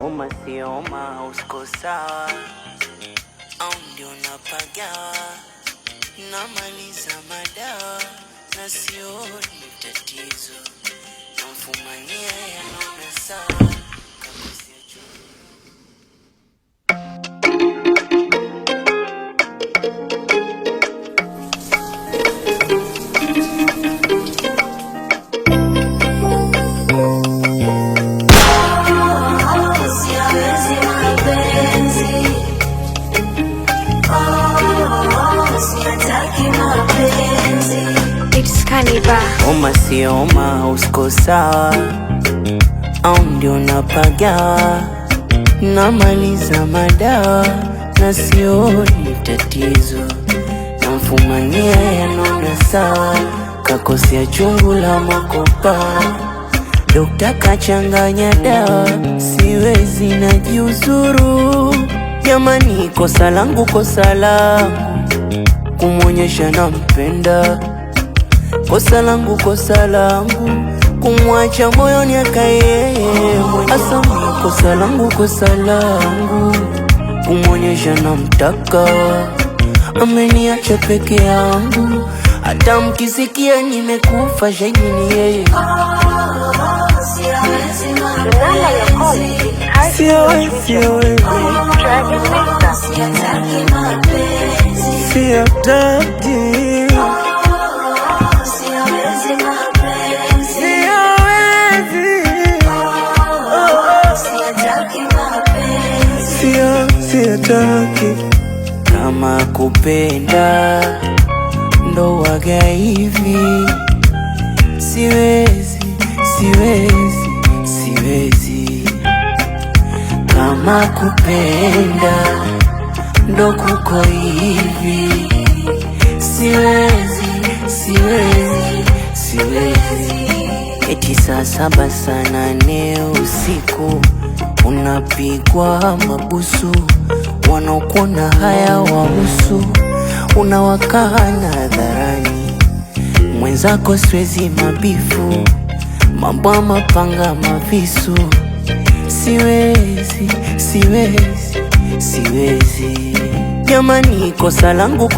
Oma sioma usko sawa, au ndio napagawa, namaliza madawa na sioni tatizo, namfumania yanaona sawa. Oma sioma usko sawa, au ndio napagawa, namaliza madawa na sioni tatizo, namfumania yanaona sawa, kakosea chungu la makopa, dokta kachanganya dawa, siwezi najiuzuru. Jamani, kosa langu kumwonyesha nampenda, kosa langu kumwacha moyoni akaye. Asami, kosa langu kumwonyesha namtaka, ameniacha peke yangu, hata mkisikia nimekufa shahidi ni yeye. Siataki kama kupenda ndo waga hivi, siwezi kama kupenda ndo kuko hivi, siwezi. Eti saa 7 saa 8 usiku unapigwa mabusu, wanaokuona haya wahusu, unawakana hadharani, mwenzako siwezi mabifu, mambo mapanga mavisu, siwezi. Jamani, kosa langu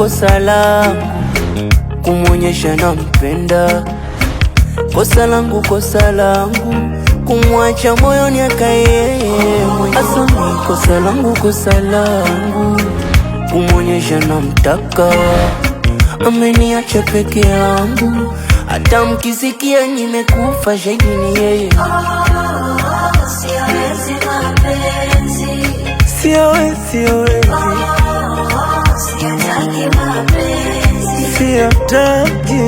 kumwonyesha nampenda, kosa langu kumwacha moyoni akaye. Asami, kosa langu kumwonyesha namtaka, ameniacha peke yangu, hata mkisikia nimekufa shahidi ni yeye. Siataki